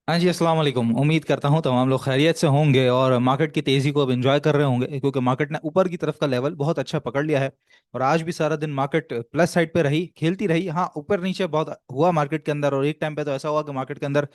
हाँ जी, अस्सलाम वालेकुम। उम्मीद करता हूँ तमाम लोग खैरियत से होंगे और मार्केट की तेज़ी को अब एंजॉय कर रहे होंगे, क्योंकि मार्केट ने ऊपर की तरफ का लेवल बहुत अच्छा पकड़ लिया है। और आज भी सारा दिन मार्केट प्लस साइड पे रही, खेलती रही। हाँ, ऊपर नीचे बहुत हुआ मार्केट के अंदर, और एक टाइम पे तो ऐसा हुआ कि मार्केट के अंदर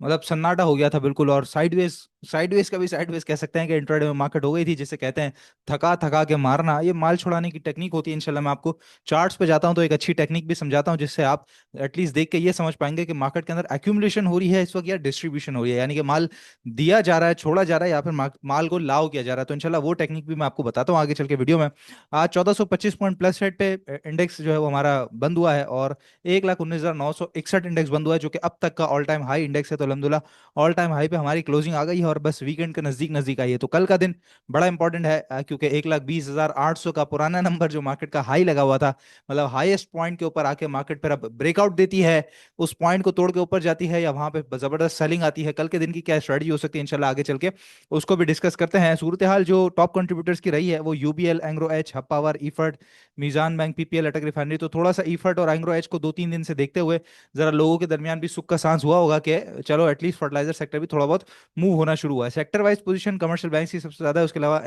मतलब सन्नाटा हो गया था बिल्कुल। और साइडवेज साइडवेज का भी साइडवेज कह सकते हैं कि इंट्राडे में मार्केट हो गई थी, जिसे कहते हैं थका थका के मारना। ये माल छुड़ाने की टेक्निक होती है। इंशाल्लाह मैं आपको चार्ट्स पे जाता हूँ तो एक अच्छी टेक्निक भी समझाता हूँ, जिससे आप एटलीस्ट देख के ये समझ पाएंगे कि मार्केट के अंदर एक्यूमुलेशन हो रही है इस वक्त या डिस्ट्रीब्यूशन हो रही है, यानी कि माल दिया जा रहा है, छोड़ा जा रहा है, या फिर माल को लाव किया जा रहा है। तो इंशाल्लाह वो टेक्निक भी मैं आपको बताता हूँ आगे चल के वीडियो में। आज 1425 पॉइंट प्लस साइड पे इंडेक्स जो है वो हमारा बंद हुआ है, और 1,19,961 इंडेक्स बंद हुआ है, जो कि अब तक का ऑल टाइम हाई इंडेक्स है। तो अलहमदुल्ला ऑल टाइम हाई पे हमारी क्लोजिंग आ गई है, और बस वीकेंड के नजदीक नजदीक आई है। तो कल का दिन बड़ा इंपॉर्टेंट है, क्योंकि 1,20,800 का पुराना नंबर जो मार्केट का हाई लगा हुआ था, मतलब हाईएस्ट पॉइंट के ऊपर आके मार्केट पर अब ब्रेकआउट देती है, उस पॉइंट को तोड़ के ऊपर जाती है, या वहां पे जबरदस्त सेलिंग आती है। कल के दिन की क्या स्ट्रेटजी हो सकती है इंशाल्लाह आगे चल के उसको भी डिस्कस करते हैं। सूरत हाल जो टॉप कंट्रीब्यूटर्स की रही है वो UBL, Engro H, Hub power, EFERT, Meezan bank, PPL, Attock refinery. तो थोड़ा सा ईफर्ट और एंग्रो एच को 2-3 दिन से देखते हुए जरा लोगों के दरमियान भी सुख का सांस हुआ होगा कि चलो एटलीस्ट फर्टिलाइजर सेक्टर भी थोड़ा बहुत मूव होना शुरू हुआ है। Sector wise position commercial bank की सबसे ज्यादा है, उसके अलावा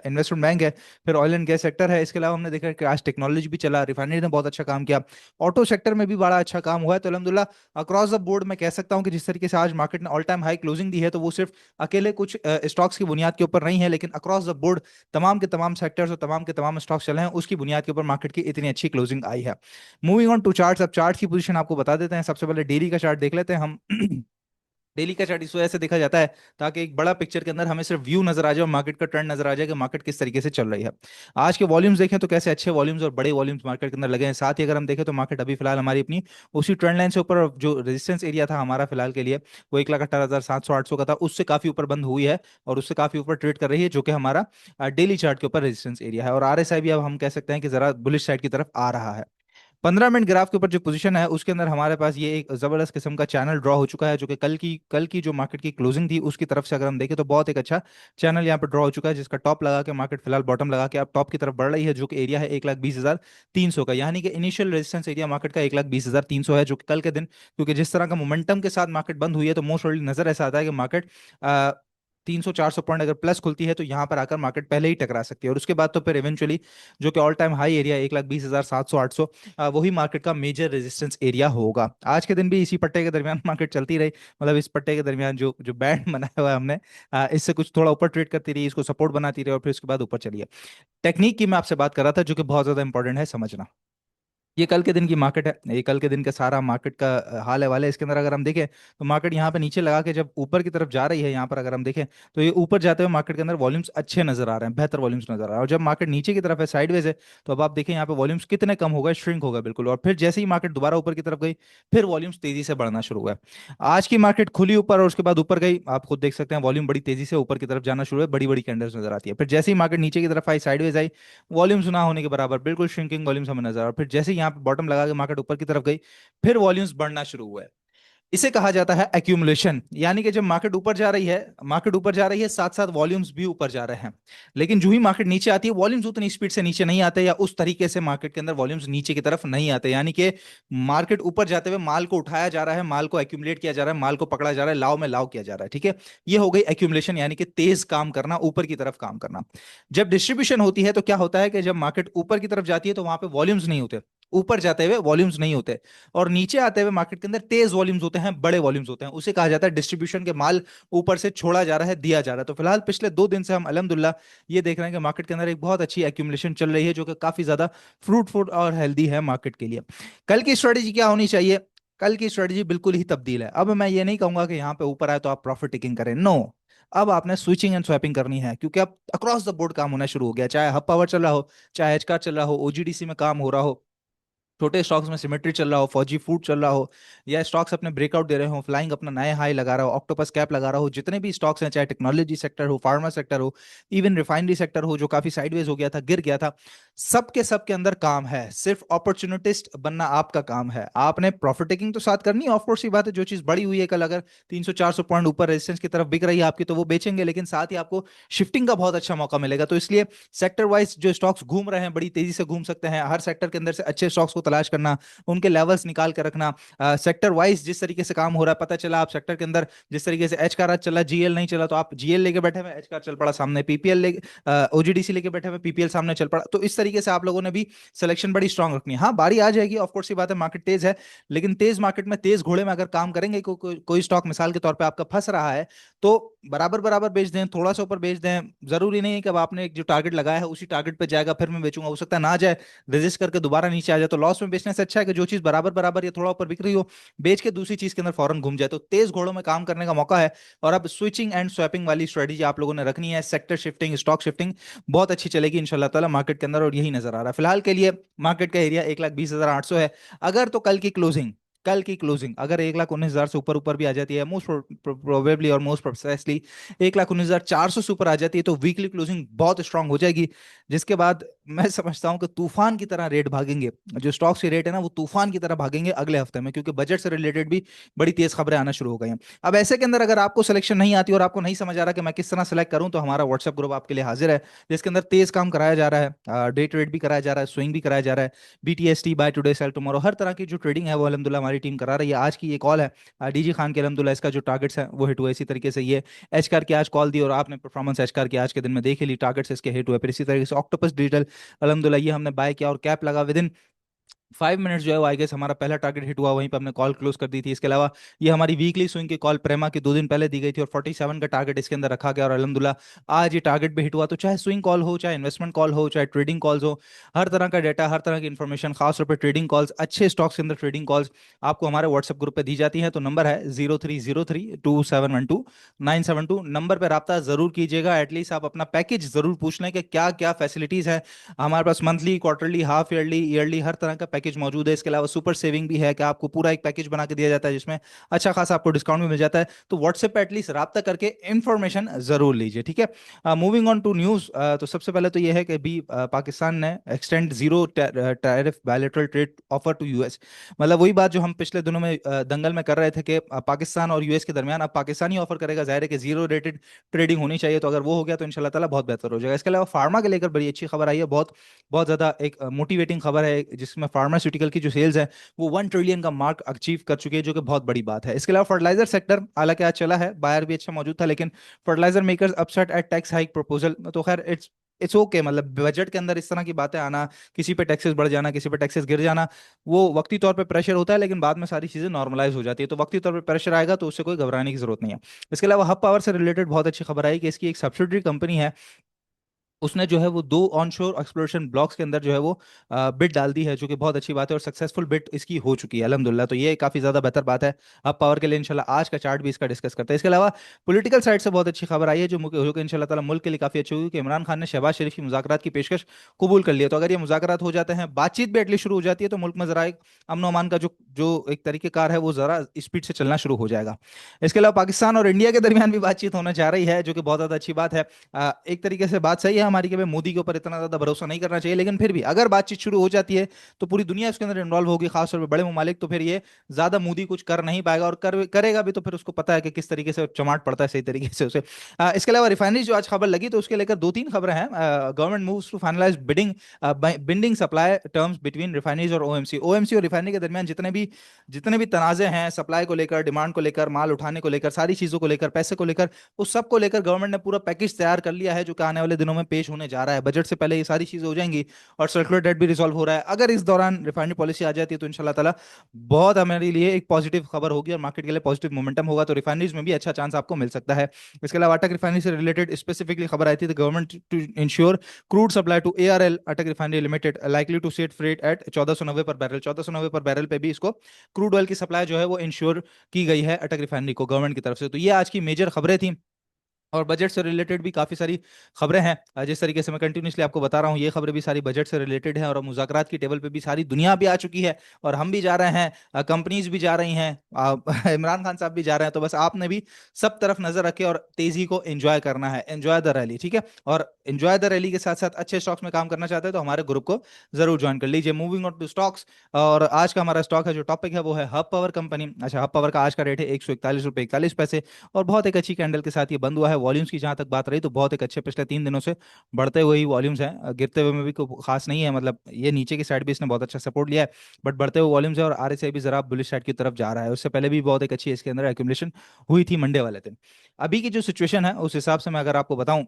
इन्वेस्टमेंट बैंक है, फिर ऑयल एंड गैस सेक्टर है। इसके अलावा हमने देखा कि आज टेक्नोलॉजी भी चला, रिफाइनरी ने बहुत अच्छा काम किया, ऑटो सेक्टर में भी बड़ा अच्छा काम हुआ है। तो अलहमदुल्ला अक्रॉस द बोर्ड मैं कह सकता हूं कि जिस तरीके से आज मार्केट ने ऑल टाइम हाई क्लोजिंग दी है, तो वो सिर्फ अकेले कुछ स्टॉक्स की बुनियाद के ऊपर नहीं है, लेकिन अक्रॉस द बोर्ड तमाम के तमाम सेक्टर्स और तमाम के तमाम स्टॉक्स चले हैं, उसकी बुनियाद के ऊपर मार्केट की इतनी अच्छी क्लोजिंग आई है। मूविंग ऑन टू चार्ट्स, अब चार्ट्स की पोजीशन आपको बता देते हैं। सबसे पहले डेली का चार्ट देख लेते हैं हम। डेली का चार्ट इस वजह से देखा जाता है ताकि एक बड़ा पिक्चर के अंदर हमें सिर्फ व्यू नजर आ जाए और मार्केट का ट्रेंड नजर आ जाए कि मार्केट किस तरीके से चल रही है। आज के वॉल्यूम्स देखें तो कैसे अच्छे वॉल्यूम्स और बड़े वॉल्यूम्स मार्केट के अंदर लगे हैं। साथ ही अगर हम देखें तो मार्केट अभी फिलहाल हमारी अपनी उसी ट्रेंड लाइन से ऊपर, और जो रेजिस्टेंस एरिया था हमारा फिलहाल के लिए वो 1,18,700-800 का था, उससे काफी ऊपर बंद हुई है और उससे काफी ऊपर ट्रेड कर रही है, जो कि हमारा डेली चार्ट के ऊपर रेजिस्टेंस एरिया है। और आरएसआई भी अब हम कह सकते हैं कि जरा बुलिश साइड की तरफ आ रहा है। 15 मिनट ग्राफ के ऊपर जो पोजीशन है उसके अंदर हमारे पास ये एक जबरदस्त किस्म का चैनल ड्रॉ हो चुका है, जो कि कल की जो मार्केट की क्लोजिंग थी उसकी तरफ से अगर हम देखें तो बहुत एक अच्छा चैनल यहाँ पे ड्रॉ हो चुका है, जिसका टॉप लगा के मार्केट फिलहाल बॉटम लगा के अब टॉप की तरफ बढ़ रही है, जो कि एरिया है 1,20,300 का। यानी कि इनिशियल रेजिस्टेंस एरिया मार्केट का 1,20,300 है, जो कि कल के दिन क्योंकि जिस तरह का मोमेंटम के साथ मार्केट बंद हुई है, तो मोस्ट प्रोबेबली नजर ऐसा आता है कि मार्केट 300-400 पॉइंट अगर प्लस खुलती है तो यहाँ पर आकर मार्केट पहले ही टकरा सकती है, और उसके बाद तो फिर इवेंचुअली जो कि ऑल टाइम हाई एरिया 1,20,700-800, वही मार्केट का मेजर रेजिस्टेंस एरिया होगा। आज के दिन भी इसी पट्टे के दरमियान मार्केट चलती रही, मतलब इस पट्टे के दरमियान जो जो बैंड बनाया हुआ है हमने, इससे कुछ थोड़ा ऊपर ट्रेड करती रही, इसको सपोर्ट बनाती रही, और फिर उसके बाद ऊपर चलिए। टेक्निक की मैं आपसे बात कर रहा था, जो कि बहुत ज्यादा इंपॉर्टेंट है समझना। ये कल के दिन की मार्केट है, ये कल के दिन का सारा मार्केट का हाल है वाले। इसके अंदर अगर हम देखें तो मार्केट यहाँ पे नीचे लगा के जब ऊपर की तरफ जा रही है, यहाँ पर अगर हम देखें तो ये ऊपर जाते हुए मार्केट के अंदर वॉल्यूम्स अच्छे नजर आ रहे हैं, बेहतर वॉल्यूम्स नजर आ रहे हैं। और जब मार्केट नीचे की तरफ है, साइडवेज है, तो अब आप देखें यहाँ पे वॉल्यूम्स कितने कम हो गए, श्रिंक हो गए बिल्कुल। और फिर जैसे ही मार्केट दोबारा ऊपर की तरफ गई, फिर वॉल्यूम्स तेजी से बढ़ना शुरू हुआ। आज की मार्केट खुली ऊपर और उसके बाद ऊपर गई, आप खुद देख सकते हैं वॉल्यूम बड़ी तेजी से ऊपर की तरफ जाना शुरू है, बड़ी बड़ी कैंडल्स नजर आती है। फिर जैसे ही मार्केट नीचे की तरफ आई, साइडवेज आई, वॉल्यूम्स ना होने के बराबर बिल्कुल श्रिंकिंग वॉल्यूम्स हमें नजर आ, और फिर जैसे ही यहाँ पे बॉटम लगा के मार्केट ऊपर की तरफ गई, फिर वॉल्यूम्स बढ़ना शुरू हुआ है। इसे कहा जाता है एक्यूमुलेशन, यानी कि जब मार्केट ऊपर जा रही है, मार्केट ऊपर जा रही है, साथ साथ वॉल्यूम्स भी ऊपर जा रहे हैं। लेकिन जो ही मार्केट नीचे आती है, वॉल्यूम्स उतनी स्पीड से नीचे नहीं आते, या उस तरीके से मार्केट के अंदर वॉल्यूम्स नीचे की तरफ नहीं आते। यानी कि मार्केट ऊपर जाते हुए माल को उठाया जा रहा है, माल को एक्यूमुलेट किया जा रहा है, माल को पकड़ा जा रहा है, लाव में लाव किया जा रहा है। ठीक है, ये हो गई एक्यूमुलेशन, यानी कि तेज काम करना, ऊपर की तरफ काम करना। जब डिस्ट्रीब्यूशन होती है तो क्या होता है कि जब मार्केट ऊपर की तरफ जाती है तो वहां पे वॉल्यूम्स नहीं होते, ऊपर जाते हुए वॉल्यूम्स नहीं होते, और नीचे आते हुए मार्केट के अंदर तेज वॉल्यूम्स होते हैं, बड़े वॉल्यूम्स होते हैं। उसे कहा जाता है डिस्ट्रीब्यूशन के माल ऊपर से छोड़ा जा रहा है, दिया जा रहा है। तो फिलहाल पिछले 2 दिन से हम अल्हम्दुलिल्लाह ये देख रहे हैं कि मार्केट के अंदर एक बहुत अच्छी एक्यूमुलेशन चल रही है, जो कि काफी ज्यादा फ्रूटफुल और हेल्दी है मार्केट के लिए। कल की स्ट्रेटेजी क्या होनी चाहिए? कल की स्ट्रेटेजी बिल्कुल ही तब्दील है। अब मैं ये नहीं कहूंगा कि यहाँ पे ऊपर आए तो आप प्रॉफिट टेकिंग करें, नो। अब आपने स्विचिंग एंड स्वैपिंग करनी है, क्योंकि अब अक्रॉस द बोर्ड काम होना शुरू हो गया, चाहे हब पावर चल रहा हो, चाहे एचकार चल रहा हो, ओजीडीसी में काम हो रहा हो, छोटे स्टॉक्स में सिमेट्री चल रहा हो, फौजी फूड चल रहा हो, या स्टॉक्स अपने ब्रेकआउट दे रहे हो, फ्लाइंग अपना नया हाई लगा रहा हो, ऑक्टोपस कैप लगा रहा हो, जितने भी स्टॉक्स हैं, चाहे टेक्नोलॉजी सेक्टर हो, फार्मा सेक्टर हो, इवन रिफाइनरी सेक्टर हो जो काफी साइडवेज हो गया था, गिर गया था, सबके अंदर काम है। सिर्फ अपॉर्चुनिटिस्ट बनना आपका काम है। आपने प्रॉफिट टेकिंग तो साथ करनी है, ऑफ कोर्स, ये बात है। जो चीज बड़ी हुई है कल, अगर 300-400 पॉइंट ऊपर रेजिस्टेंस की तरफ बिक रही है आपकी, तो वो बेचेंगे, लेकिन साथ ही आपको शिफ्टिंग का बहुत अच्छा मौका मिलेगा। तो इसलिए सेक्टर वाइज जो स्टॉक्स घूम रहे हैं, बड़ी तेजी से घूम सकते हैं, हर सेक्टर के अंदर से अच्छे स्टॉक्स को तलाश करना, उनके लेवल्स निकाल कर रखना, सेक्टर वाइज जिस तरीके से काम हो रहा है, पता चला आप सेक्टर के अंदर जिस तरीके से एच कार आज चला, जीएल नहीं चला, तो आप जीएल लेके बैठे हुए, एच कार चल पड़ा सामने, पीपीएल ले ओजीडीसी लेके बैठे हुए, पीपीएल सामने चल पड़ा। तो इस तरीके से आप लोगों ने भी सिलेक्शन बड़ी स्ट्रांग रखनी है। हाँ, बारी आ जाएगी, ऑफ कोर्स ये बात है, मार्केट तेज है, लेकिन तेज मार्केट में तेज घोड़े में अगर काम करेंगे, कोई स्टॉक मिसाल के तौर पे आपका फंस रहा है, तो बराबर बराबर बेच दें, थोड़ा सा ऊपर बेच दें। जरूरी नहीं है कि अब आपने एक जो टारगेट लगाया है उसी टारगेट पे जाएगा फिर मैं बेचूंगा, हो सकता है ना जाए, रजिस्ट करके दोबारा नीचे आ जाए। तो लॉस में बेचने से अच्छा है कि जो चीज बराबर बराबर या थोड़ा ऊपर बिक रही हो, बेच के दूसरी चीज के अंदर फौरन घूम जाए। तो तेज घोड़ों में काम करने का मौका है। और अब स्विचिंग एंड स्वैपिंग वाली स्ट्रेटेजी आप लोगों ने रखनी है, सेक्टर शिफ्टिंग, स्टॉक शिफ्टिंग बहुत अच्छी चलेगी इंशाल्लाह ताला मार्केट के अंदर, और यही नजर आ रहा है फिलहाल के लिए। मार्केट का एरिया 1,20,800 है। अगर तो कल की क्लोजिंग अगर 1,19,000 से ऊपर ऊपर भी आ जाती है, मोस्ट प्रोबेबली और मोस्ट प्रोसेसली 1,19,400 से ऊपर आ जाती है, तो वीकली क्लोजिंग बहुत स्ट्रांग हो जाएगी। जिसके बाद मैं समझता हूं कि तूफान की तरह रेट भागेंगे, जो स्टॉक्स के रेट है ना वो तूफान की तरह भागेंगे अगले हफ्ते में, क्योंकि बजट से रिलेटेड भी बड़ी तेज खबरें आना शुरू हो गई हैं। अब ऐसे के अंदर अगर आपको सिलेक्शन नहीं आती और आपको नहीं समझ आ रहा कि मैं किस तरह सेलेक्ट करूं, तो हमारा व्हाट्सएप ग्रुप आपके लिए हाजिर है, जिसके अंदर तेज काम कराया जा रहा है, डे ट्रेड भी कराया जा रहा है, स्विंग भी कराया जा रहा है, BTST, buy today sell tomorrow, हर तरह की जो ट्रेडिंग है वो अल्हम्दुलिल्लाह हमारी टीम करा रही है। आज की ये कॉल है डीजी खान के, अल्हम्दुलिल्लाह इसका जो टारगेट्स है वो हिट हुए। इसी तरीके से ये एच कार की आज कॉल दी और आपने परफॉर्मेंस एच कार की आज के दिन में देख ही ली, टारगेट्स इसके हिट हुए। फिर इसी तरीके से ऑक्टोपस डिजिटल, अल्हम्दुलिल्लाह ये हमने बाय किया और कैप लगा विद इन 5 मिनट्स जो है वो आई गेस हमारा पहला टारगेट हिट हुआ, वहीं पे हमने कॉल क्लोज कर दी थी। इसके अलावा ये हमारी वीकली स्विंग की कॉल प्रेमा की 2 दिन पहले दी गई थी और 47 का टारगेट इसके अंदर रखा गया, और अल्हम्दुलिल्लाह आज ये टारगेट भी हिट हुआ। तो चाहे स्विंग कॉल हो, चाहे इन्वेस्टमेंट कॉल हो, चाहे ट्रेडिंग कॉल्स हो, हर तरह का डाटा, हर तरह की इन्फॉर्मेशन, खासतौर पर ट्रेडिंग कॉल्स, अच्छे स्टॉक्स के अंदर ट्रेडिंग कॉल्स आपको हमारे व्हाट्सएप ग्रुप पे दी जाती है। तो नंबर है 03032712 नंबर पर रब्ता जरूर कीजिएगा। एटलीस्ट आप अपना पैकेज जरूर पूछ लें कि क्या क्या फैसिलिटीज है हमारे पास, monthly, quarterly, half yearly, yearly, हर तरह का पैकेज मौजूद है। इसके अलावा सुपर सेविंग भी है कि आपको पूरा एक पैकेज बना के दिया जाता है जिसमें अच्छा खासा आपको डिस्काउंट भी मिल जाता है। तो व्हाट्सएप पे एटलीस्ट रब्ता करके इंफॉर्मेशन जरूर लीजिए, ठीक है। मूविंग ऑन टू न्यूज, तो सबसे पहले तो यह है कि अभी पाकिस्तान ने extend zero tariff bilateral trade offer to US. मतलब वही बात जो हम पिछले दिनों में दंगल में कर रहे थे कि पाकिस्तान और यूएस के दरमियान, अब पाकिस्तान ही ऑफर करेगा, जाहिर है कि जीरो रेटेड ट्रेडिंग होनी चाहिए। तो अगर वो हो गया तो इंशाल्लाह ताला बहुत बेहतर हो जाएगा। इसके अलावा फार्मा के लेकर बड़ी अच्छी खबर आई है, बहुत बहुत ज्यादा एक मोटिवेटिंग खबर है, जिसमें फार्मास्यूटिकल की जो सेल्स है वो 1 ट्रिलियन का मार्क अचीव कर चुके हैं, जो कि बहुत बड़ी बात है। इसके अलावा फर्टिलाइजर सेक्टर हालांकि आज चला है, बायर भी अच्छा मौजूद था, लेकिन fertiliser makers upset at tax hike proposal, तो खैर इट्स इट्स ओके। मतलब बजट के अंदर इस तरह की बातें आना, किसी पे टैक्सेस बढ़ जाना, किसी पे टैक्सेस गिर जाना, वो वक्ती तौर पे प्रेशर होता है, लेकिन बाद में सारी चीजें नॉर्मलाइज हो जाती है। तो वक्ती तौर पे प्रेशर आएगा तो उससे कोई घबराने की जरूरत नहीं है। इसके अलावा हब पावर से रिलेटेड बहुत अच्छी खबर आई कि इसकी एक सब्सिडरी कंपनी है, उसने जो है वो 2 ऑनशोर एक्सप्लोरेशन ब्लॉक्स के अंदर जो है वो बिड डाल दी है, जो कि बहुत अच्छी बात है, और सक्सेसफुल बिड इसकी हो चुकी है अल्हम्दुलिल्लाह। तो ये काफी ज्यादा बेहतर बात है अब पावर के लिए। इंशाल्लाह आज का चार्ट भी इसका डिस्कस करते हैं। इसके अलावा पॉलिटिकल साइड से बहुत अच्छी खबर आई है, जो कि इंशाल्लाह ताला मुल्क के लिए काफी अच्छी होगी, कि इमरान खान ने शहबाज शरीफ की मुज़ाकरात की पेशकश कबूल कर लिया। तो अगर ये मुज़ाकरात हो जाते हैं, बातचीत भी एटलीस्ट शुरू हो जाती है, तो मुल्क में जरा एक अमन अमान का जो जो एक तरीकेकार है वो जरा स्पीड से चलना शुरू हो जाएगा। इसके अलावा पाकिस्तान और इंडिया के दरमियान भी बातचीत होने जा रही है, जो कि बहुत ज्यादा अच्छी बात है। एक तरीके से बात सही है हमारी कि भाई मोदी के ऊपर इतना ज्यादा भरोसा नहीं करना चाहिए, लेकिन फिर भी अगर बातचीत शुरू हो जाती है तो पूरी दुनिया इसके अंदर इन्वॉल्व होगी, खासतौर पर बड़े ममालिक। तो फिर ये ज्यादा मोदी कुछ कर नहीं पाएगा, और करेगा भी तो फिर उसको पता है कि किस तरीके से चमाट पड़ता है सही तरीके से उसे। इसके अलावा रिफाइनरी जो आज खबर लगी, तो उसके लेकर 2-3 खबरें हैं। Government moves to finalise binding supply terms between refineries और ओएमसी और रिफाइनरी के दरमियान जितने भी तनाजे हैं, सप्लाई को लेकर, डिमांड को लेकर, माल उठाने को लेकर, सारी चीजों को लेकर, पैसे को लेकर, उस सब को लेकर गवर्नमेंट ने पूरा पैकेज तैयार कर लिया है, जो कि आने वाले दिनों में पेश होने जा रहा है। बजट से पहले ये सारी चीजें हो जाएंगी, और सर्कुलर डेट भी रिजॉल्व हो रहा है। अगर इस दौरान रिफाइनरी पॉलिसी आ जाती है तो इंशाल्लाह ताला बहुत हमारे लिए एक पॉजिटिव खबर होगी, और मार्केट के लिए पॉजिटिव मोमेंटम होगा। तो रिफाइनरीज में भी अच्छा चांस आपको मिल सकता है। इसके अलावा अटक रिफाइनरी से रिलेटेड स्पेसिफिकली खबर आई थी, the government to ensure crude supply to ARL Attock refinery limited likely to set freight at 1490 per barrel. 1490 per barrel पे भी इसको क्रूड ऑयल की सप्लाई जो है वो इंश्योर की गई है अटक रिफाइनरी को गवर्नमेंट की तरफ से। तो ये आज की मेजर खबरें थी, और बजट से रिलेटेड भी काफ़ी सारी खबरें हैं। जिस तरीके से मैं कंटिन्यूसली आपको बता रहा हूँ, ये खबरें भी सारी बजट से रिलेटेड हैं, और अब मुज़ाकरात की टेबल पे भी सारी दुनिया भी आ चुकी है, और हम भी जा रहे हैं, कंपनीज भी जा रही हैं, इमरान खान साहब भी जा रहे हैं। तो बस आपने भी सब तरफ नजर रखे और तेजी को एंजॉय करना है, एंजॉय द रैली, ठीक है। और एंजॉय द रैली के साथ साथ अच्छे स्टॉक्स में काम करना चाहते हैं तो हमारे ग्रुप को जरूर ज्वाइन कर लीजिए। मूविंग ऑन टू स्टॉक्स, और आज का हमारा स्टॉक है, जो टॉपिक है वो है हब पावर कंपनी। अच्छा, हब पावर का आज का रेट है 141 रुपये 41 पैसे, और बहुत एक अच्छी कैंडल के साथ ये बंद हुआ है। वॉल्यूम्स की जहां तक बात रही तो बहुत एक अच्छे पिछले 3 दिनों से बढ़ते हुए ही वॉल्यूम्स हैं, गिरते हुए में भी कोई खास नहीं है, मतलब ये नीचे की साइड भी इसने बहुत अच्छा सपोर्ट लिया है, बट बढ़ते हुए वॉल्यूम्स है और आरएसआई भी जरा बुलिश साइड की तरफ जा रहा है। उससे पहले भी बहुत एक अच्छी इसके अंदर एक्यूमुलेशन हुई थी मंडे वाले दिन। अभी की जो सिचुएशन है उस हिसाब से मैं अगर आपको बताऊं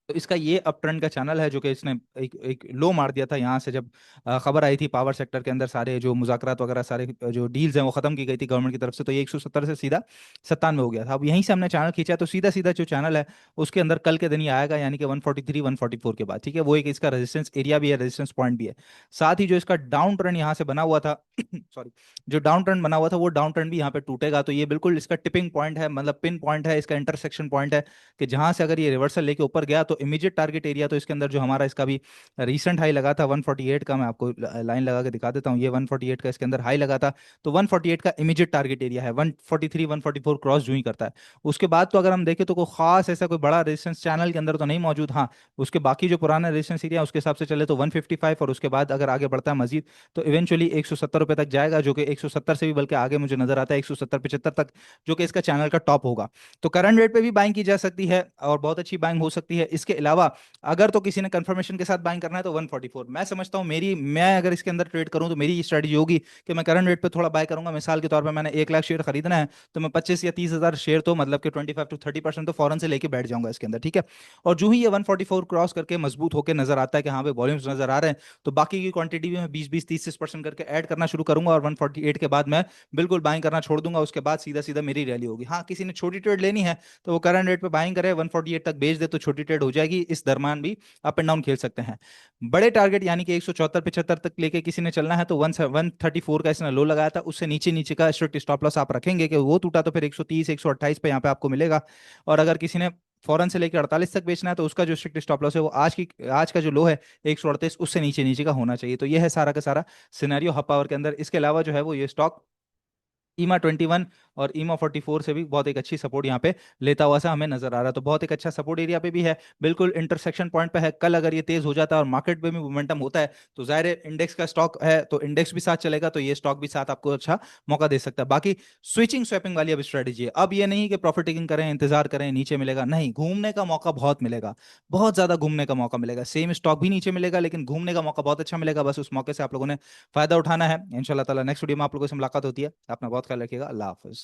तो इसका ये अप ट्रेंड का चैनल है जो कि इसने एक लो मार दिया था यहाँ से, जब खबर आई थी पावर सेक्टर के अंदर सारे जो मुज़ाकरात वगैरह सारे जो डील्स हैं वो खत्म की गई थी गवर्नमेंट की तरफ से, तो ये 170 से सीधा 97 हो गया था। अब यहीं से हमने चैनल खींचा तो सीधा सीधा जो चैनल है उसके अंदर कल के दिन ही आएगा, यानी कि 143 144 के बाद, ठीक है, वो एक इसका रेजिस्टेंस एरिया भी है, रेजिस्टेंस पॉइंट भी है। साथ ही जो इसका डाउन ट्रेंड यहाँ से बना हुआ था सॉरी, जो डाउन ट्रेंड बना हुआ था वो डाउन ट्रेंड भी यहाँ पे टूटेगा, तो ये बिल्कुल इसका टिपिंग पॉइंट है, मतलब पिन पॉइंट है, इसका इंटरसेक्शन पॉइंट है, कि जहां से अगर ये रिवर्सल लेके ऊपर गया तो इमीडिएट टारगेट एरिया तो इसके अंदर जो हमारा इसका भी रीसेंट हाई लगा था 148 का, मैं आपको लाइन लगा के दिखा देता हूँ, ये 148 का इसके अंदर हाई लगा था, तो 148 का इमीडिएट टारगेट एरिया है। 143 144 क्रॉस जो ही करता है उसके बाद तो अगर हम देखें तो कोई खास ऐसा कोई बड़ा रेजिस्टेंस चैनल के अंदर तो नहीं मौजूद। हाँ, उसके बाकी जो पुराना रेजिस्टेंस एरिया उसके हिसाब से चले तो 155, और उसके बाद अगर आगे बढ़ता है मजीद तो इवेंचुअली 170 रुपए तक जाएगा, जो कि 170 से भी बल्कि आगे मुझे नजर आता है 170 75 तक, जो कि इसका चैनल का टॉप होगा। तो करंट रेट पे भी बाइंग की जा सकती है और बहुत अच्छी बाइंग हो सकती है। इसके अलावा अगर तो किसी ने कंफर्मेशन के साथ बाइंग करना है तो 144 मैं समझता हूँ, मैं अगर इसके अंदर ट्रेड करूँ तो मेरी स्ट्रेटजी होगी कि मैं करंट रेट पे थोड़ा बाय करूंगा। मिसाल के तौर पे मैंने 1 लाख शेयर खरीदना है तो मैं 25 या 30 हज़ार शेयर तो मतलब कि 25 to 30% तो फौरन से लेके बैठ जाऊंगा इसके अंदर, ठीक है। और जो ही ये 144 क्रॉस करके मजबूत होकर नजर आता है कि हाँ भाई वॉल्यूम्स नजर आ रहे हैं, तो बाकी की क्वांटिटी भी मैं 20 20 30 30% करके ऐड करना शुरू करूंगा और 148 के बाद मैं बिल्कुल बाइंग करना छोड़ दूंगा। उसके बाद सीधा सीधा मेरी रैली होगी। हाँ, किसी ने छोटी ट्रेड लेनी है तो वो करंट रेट पे बाइंग करे, 148 तक बेच दे तो छोटी ट्रेड हो जाएगी। इस दरम्यान भी अप एंड डाउन खेल सकते हैं। बड़े टारगेट यानी कि 174 75 तक लेके किसी ने चलना है तो 134 का इसने लो लगाया था, उससे नीचे नीचे का स्ट्रिक्ट स्टॉप लॉस आप रखेंगे कि वो टूटा तो फिर 130 128 पे यहाँ पे आपको मिलेगा। और अगर किसी ने फौरन से लेकर 48 तक बेचना है तो उसका जो स्ट्रिक्ट स्टॉप लॉस है वो आज का जो लो है 138 उससे नीचे नीचे का होना चाहिए। तो ये है सारा का सारा सिनेरियो हब पावर के अंदर। इसके अलावा जो है वो ये स्टॉक ईमा 21 और ईमा 44 से भी बहुत एक अच्छी सपोर्ट यहाँ पे लेता हुआ सा हमें नजर आ रहा है, तो बहुत एक अच्छा सपोर्ट एरिया पे भी है, बिल्कुल इंटरसेक्शन पॉइंट पे है। कल अगर ये तेज हो जाता है और मार्केट पे भी मोमेंटम होता है तो जाहिर है इंडेक्स का स्टॉक है तो इंडेक्स भी साथ चलेगा, तो ये स्टॉक भी साथ आपको अच्छा मौका दे सकता है। बाकी स्विचिंग स्वैपिंग वाली अब स्ट्रेटेजी है, अब ये नहीं कि प्रॉफिट टेकिंग करें इंतजार करें नीचे मिलेगा, नहीं, घूमने का मौका बहुत मिलेगा, बहुत ज्यादा घूमने का मौका मिलेगा। सेम स्टॉक भी नीचे मिलेगा लेकिन घूमने का मौका बहुत अच्छा मिलेगा, बस उस मौके से आप लोगों ने फायदा उठाना है। इंशाल्लाह ताला नेक्स्ट वीडियो में आप लोगों से मुलाकात होती है। अपना बहुत ख्याल रखिएगा। अल्लाह हाफिज।